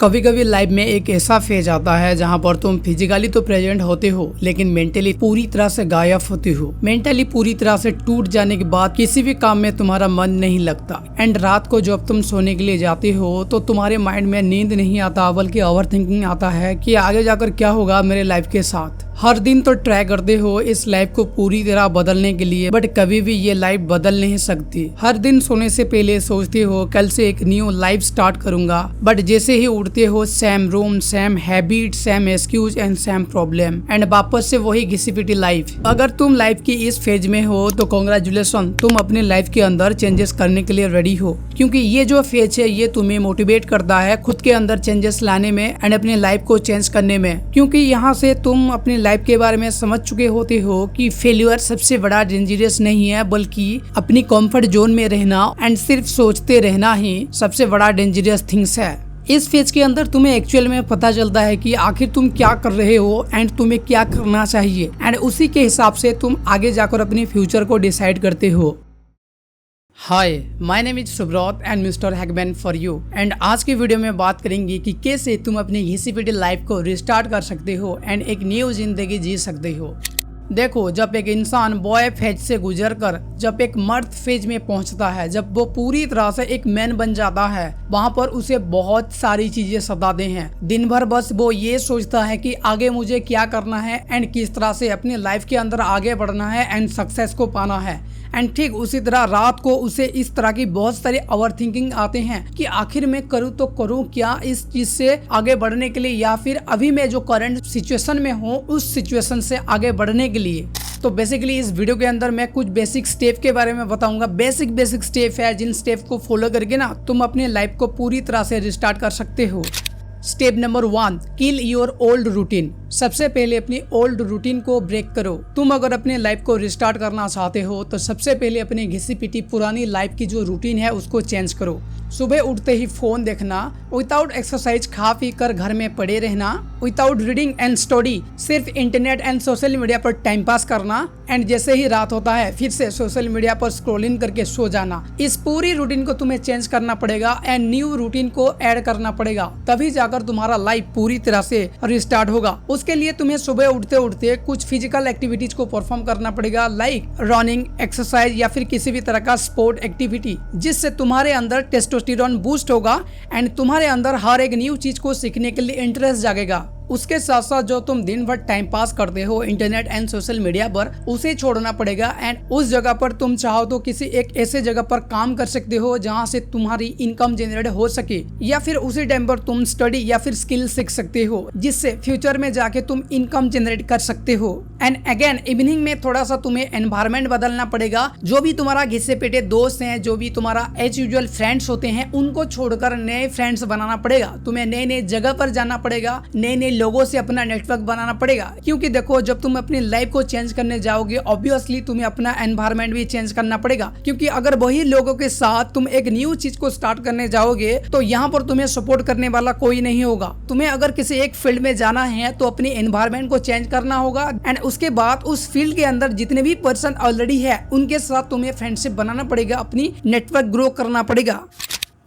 कभी कभी लाइफ में एक ऐसा फेज आता है जहाँ पर तुम फिजिकली तो प्रेजेंट होते हो लेकिन मेंटली पूरी तरह से गायब होते हो। मेंटली पूरी तरह से टूट जाने के बाद किसी भी काम में तुम्हारा मन नहीं लगता एंड रात को जब तुम सोने के लिए जाते हो तो तुम्हारे माइंड में नींद नहीं आता बल्कि ओवर थिंकिंग आता है कि आगे जाकर क्या होगा मेरे लाइफ के साथ। हर दिन तो ट्राई करते हो इस लाइफ को पूरी तरह बदलने के लिए, बट कभी भी ये लाइफ बदल नहीं सकती। हर दिन सोने से पहले सोचते हो कल से एक न्यू लाइफ स्टार्ट करूंगा, बट जैसे ही उठते हो same room, same habit, same excuse and same problem and वापस से वही घिसी पिटी लाइफ। अगर तुम लाइफ की इस फेज में हो तो कॉन्ग्रेचुलेशन, तुम अपने लाइफ के अंदर चेंजेस करने के लिए रेडी हो, क्योंकि ये जो फेज है ये तुम्हें मोटिवेट करता है खुद के अंदर चेंजेस लाने में एंड अपने लाइफ को चेंज करने में। क्योंकि यहाँ से तुम अपने लाइफ के बारे में समझ चुके होते हो कि फेल्यूर सबसे बड़ा डेंजरस नहीं है, बल्कि अपनी कंफर्ट जोन में रहना एंड सिर्फ सोचते रहना ही सबसे बड़ा डेंजरस थिंग्स है। इस फेज के अंदर तुम्हें एक्चुअल में पता चलता है कि आखिर तुम क्या कर रहे हो एंड तुम्हें क्या करना चाहिए एंड उसी के हिसाब से तुम आगे जाकर अपने फ्यूचर को डिसाइड करते हो। Hi, my name is Subrata and mister Hackman for you. And आज की वीडियो में बात करेंगे कि कैसे तुम अपनी घिसी पिटी लाइफ को रिस्टार्ट कर सकते हो एंड एक न्यू जिंदगी जी सकते हो। देखो, जब एक इंसान बॉय फेज से गुजरकर जब एक मर्द फेज में पहुंचता है, जब वो पूरी तरह से एक मैन बन जाता है, वहां पर उसे बहुत सारी चीजें सताते हैं। दिन भर बस वो ये सोचता है कि आगे मुझे क्या करना है एंड किस तरह से अपनी लाइफ के अंदर आगे बढ़ना है एंड सक्सेस को पाना है। एंड ठीक उसी तरह रात को उसे इस तरह की बहुत सारे ओवर थिंकिंग आते हैं कि आखिर मैं करूँ तो करूँ क्या इस चीज से आगे बढ़ने के लिए, या फिर अभी मैं जो करंट सिचुएशन में हूँ उस सिचुएशन से आगे बढ़ने के लिए। तो बेसिकली इस वीडियो के अंदर मैं कुछ बेसिक स्टेप के बारे में बताऊंगा। बेसिक स्टेप है जिन स्टेप को फॉलो करके ना तुम अपने लाइफ को पूरी तरह से रिस्टार्ट कर सकते हो। Step number 1, kill your old routine. सबसे पहले अपनी ओल्ड रूटीन को ब्रेक करो। तुम अगर अपने लाइफ को रिस्टार्ट करना चाहते हो तो सबसे पहले अपनी घिसी पिटी पुरानी लाइफ की जो रूटीन है उसको चेंज करो। सुबह उठते ही फोन देखना, विदाउट एक्सरसाइज खा पी कर घर में पड़े रहना, विदाउट रीडिंग एंड स्टडी सिर्फ इंटरनेट एंड सोशल मीडिया पर टाइम पास करना एंड जैसे ही रात होता है फिर से सोशल मीडिया पर स्क्रॉलिंग करके सो जाना। इस पूरी रूटीन को तुम्हें चेंज करना पड़ेगा एंड न्यू रूटीन को ऐड करना पड़ेगा, तभी जाकर तुम्हारा लाइफ पूरी तरह से रिस्टार्ट होगा। उसके लिए तुम्हें सुबह उठते उठते कुछ फिजिकल एक्टिविटीज को परफॉर्म करना पड़ेगा, लाइक रनिंग, एक्सरसाइज या फिर किसी भी तरह का स्पोर्ट एक्टिविटी, जिससे तुम्हारे अंदर टेस्टोस्टेरोन बूस्ट होगा एंड तुम्हारे अंदर हर एक न्यू चीज को सीखने के लिए इंटरेस्ट जागेगा। उसके साथ साथ जो तुम दिन भर टाइम पास करते हो इंटरनेट एंड सोशल मीडिया पर, उसे छोड़ना पड़ेगा एंड उस जगह पर तुम चाहो तो किसी एक ऐसे जगह पर काम कर सकते हो जहां से तुम्हारी इनकम जनरेट हो सके, या फिर उसी टाइम पर तुम स्टडी या फिर स्किल सीख सकते हो जिससे फ्यूचर में जाके तुम इनकम जनरेट कर सकते हो। एंड अगेन इवनिंग में थोड़ा सा तुम्हें एनवायरमेंट बदलना पड़ेगा। जो भी तुम्हारा घिसे पेटे दोस्त हैं, जो भी तुम्हारा एज यूजुअल फ्रेंड्स होते हैं, उनको छोड़कर नए फ्रेंड्स बनाना पड़ेगा। तुम्हें नए नए जगह पर जाना पड़ेगा, नए लोगों से अपना नेटवर्क बनाना पड़ेगा। क्योंकि देखो, जब तुम अपनी लाइफ को चेंज करने जाओगे ऑब्वियसली तुम्हें अपना एनवायरनमेंट भी चेंज करना पड़ेगा, क्योंकि अगर वही लोगों के साथ तुम एक न्यू चीज को स्टार्ट करने जाओगे तो यहाँ पर तुम्हें सपोर्ट करने वाला कोई नहीं होगा। तुम्हें अगर किसी एक फील्ड में जाना है तो अपनी एनवायरनमेंट को चेंज करना होगा एंड उसके बाद उस फील्ड के अंदर जितने भी पर्सन ऑलरेडी है उनके साथ तुम्हें फ्रेंडशिप बनाना पड़ेगा, अपनी नेटवर्क ग्रो करना पड़ेगा।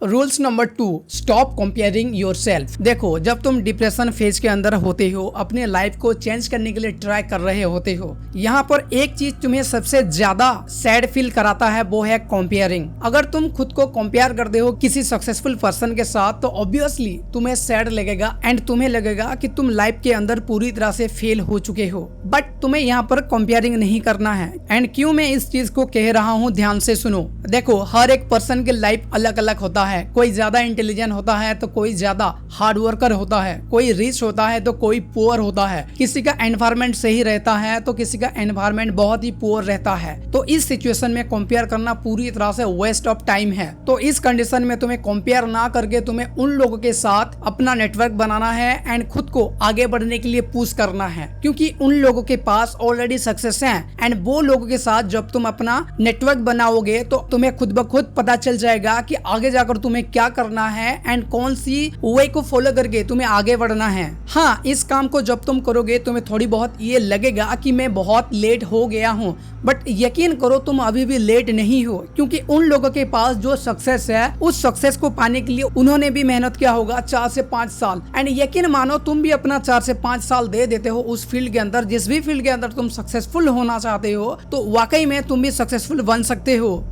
Rules number 2, stop comparing yourself. देखो, जब तुम डिप्रेशन फेज के अंदर होते हो, अपने लाइफ को चेंज करने के लिए ट्राई कर रहे होते हो, यहाँ पर एक चीज तुम्हें सबसे ज्यादा सैड फील कराता है, वो है कंपेयरिंग। अगर तुम खुद को कंपेयर करते हो किसी सक्सेसफुल पर्सन के साथ तो ऑब्वियसली तुम्हें सैड लगेगा एंड तुम्हें लगेगा कि तुम लाइफ के अंदर पूरी तरह से फेल हो चुके हो। बट तुम्हें यहाँ पर कंपेयरिंग नहीं करना है। एंड क्यों मैं इस चीज को कह रहा हूँ, ध्यान से सुनो। देखो, हर एक पर्सन की लाइफ अलग अलग होता है। कोई ज्यादा इंटेलिजेंट होता है तो कोई ज्यादा हार्ड वर्कर होता है, कोई रिच होता है तो कोई पुअर होता है, किसी का एनवायरनमेंट सही रहता है तो किसी का एनवायरनमेंट बहुत ही पुअर रहता है। तो इस सिचुएशन में कंपेयर करना पूरी तरह से वेस्ट ऑफ टाइम है। तो इस कंडीशन में तुम्हें कंपेयर ना करके तुम्हें उन लोगों के साथ अपना नेटवर्क बनाना है एंड खुद को आगे बढ़ने के लिए पुश करना है, क्योंकि उन लोगों के पास ऑलरेडी सक्सेस है एंड वो लोगों के साथ जब तुम अपना नेटवर्क बनाओगे तो तुम्हें खुद ब खुद पता चल जाएगा कि आगे जाकर पर तुम्हें क्या करना है एंड कौन सी वे को फॉलो करके तुम्हें आगे बढ़ना है। हाँ, इस काम को जब तुम करोगे तुम्हें थोड़ी बहुत ये लगेगा कि मैं बहुत लेट हो गया हूँ, बट यकीन करो तुम अभी भी लेट नहीं हो, क्योंकि उन लोगों के पास जो सक्सेस है उस सक्सेस को पाने के लिए उन्होंने भी मेहनत किया होगा 4 से 5 साल। एंड यकीन मानो तुम भी अपना 4 से 5 साल दे देते हो उस फील्ड के अंदर, जिस भी फील्ड के अंदर तुम सक्सेसफुल होना चाहते हो, तो वाकई में तुम भी सक्सेसफुल बन सकते हो।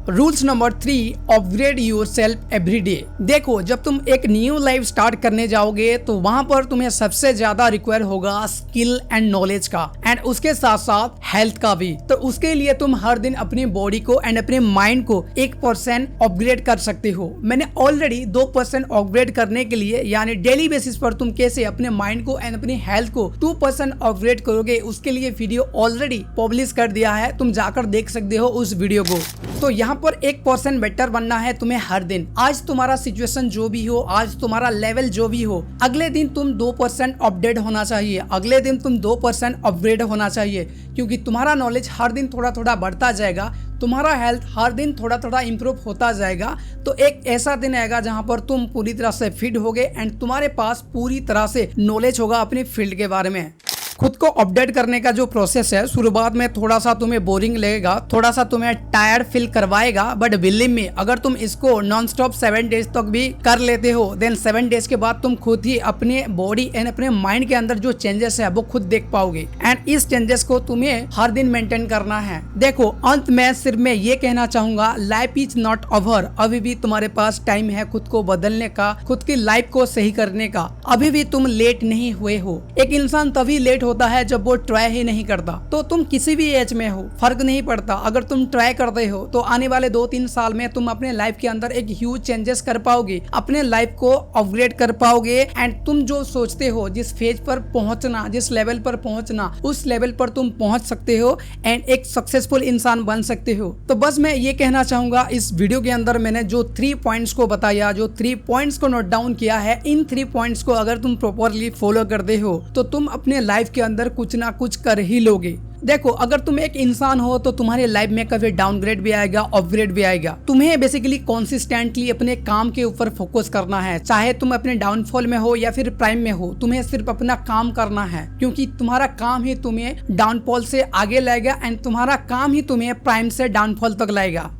Rules number 3, upgrade your self every day. देखो, जब तुम एक न्यू लाइफ स्टार्ट करने जाओगे तो वहां पर तुम्हें सबसे ज्यादा रिक्वायर होगा स्किल एंड नॉलेज का, एंड उसके साथ साथ हेल्थ का भी। तो उसके लिए तुम हर दिन अपनी बॉडी को एंड अपने माइंड को 1% अपग्रेड कर सकते हो। मैंने ऑलरेडी 2% अपग्रेड करने के लिए, यानी डेली बेसिस पर तुम कैसे अपने माइंड को एंड अपनी हेल्थ को 2% अपग्रेड करोगे, उसके लिए वीडियो ऑलरेडी पब्लिश कर दिया है, तुम जाकर देख सकते हो उस वीडियो को। तो यहाँ पर 1% बेटर बनना है तुम्हें हर दिन। आज तुम्हारा सिचुएशन जो भी हो, आज तुम्हारा लेवल जो भी हो, अगले दिन तुम 2% अपडेट होना चाहिए, अगले दिन तुम 2% अपग्रेड होना चाहिए, क्योंकि तुम्हारा नॉलेज हर दिन थोड़ा थोड़ा बढ़ता जाएगा, तुम्हारा हेल्थ हर दिन थोड़ा थोड़ा इम्प्रूव होता जाएगा। तो एक ऐसा दिन आएगा जहां पर तुम पूरी तरह से फिट होगे एंड तुम्हारे पास पूरी तरह से नॉलेज होगा अपनी फील्ड के बारे में। खुद को अपडेट करने का जो प्रोसेस है, शुरुआत में थोड़ा सा तुम्हें बोरिंग लगेगा, थोड़ा सा तुम्हें टायर्ड फील करवाएगा, बट बिलीव मी, अगर तुम इसको नॉन स्टॉप 7 डेज तक भी कर लेते हो, देन 7 डेज के बाद तुम खुद ही अपने बॉडी एंड अपने माइंड के अंदर जो चेंजेस है वो खुद देख पाओगे। एंड इस चेंजेस को तुम्हें हर दिन मेंटेन करना है। देखो, अंत में सिर्फ मैं ये कहना चाहूंगा, लाइफ इज नॉट ओवर। अभी भी तुम्हारे पास टाइम है खुद को बदलने का, खुद की लाइफ को सही करने का। अभी भी तुम लेट नहीं हुए हो। एक इंसान तभी लेट होता है जब वो ट्राई ही नहीं करता। तो तुम किसी भी एज में हो, फर्क नहीं पड़ता, अगर तुम ट्राई करते हो तो आने वाले 2-3 साल में तुम अपने लाइफ के अंदर एक ह्यूज चेंजेस कर पाओगे, अपने लाइफ को अपग्रेड कर पाओगे। एंड तुम जो सोचते हो, जिस फेज पर पहुंचना, जिस लेवल पर पहुंचना, उस लेवल पर तुम पहुंच सकते हो एंड एक सक्सेसफुल इंसान बन सकते हो। तो बस मैं ये कहना चाहूंगा, इस वीडियो के अंदर मैंने जो 3 पॉइंट्स को बताया, जो 3 पॉइंट्स को नोट डाउन किया है, इन 3 पॉइंट्स को अगर तुम प्रॉपरली फॉलो करते हो तो तुम अपने लाइफ के अंदर कुछ ना कुछ कर ही लोगे। देखो, अगर तुम एक इंसान हो तो तुम्हारे लाइफ में कभी डाउनग्रेड भी आएगा, अपग्रेड भी आएगा। तुम्हें बेसिकली कंसिस्टेंटली अपने काम के ऊपर फोकस करना है, चाहे तुम अपने डाउनफॉल में हो या फिर प्राइम में हो, तुम्हें सिर्फ अपना काम करना है, क्योंकि तुम्हारा काम ही तुम्हें डाउनफॉल से आगे लाएगा एंड तुम्हारा काम ही तुम्हें प्राइम से डाउनफॉल तक लाएगा।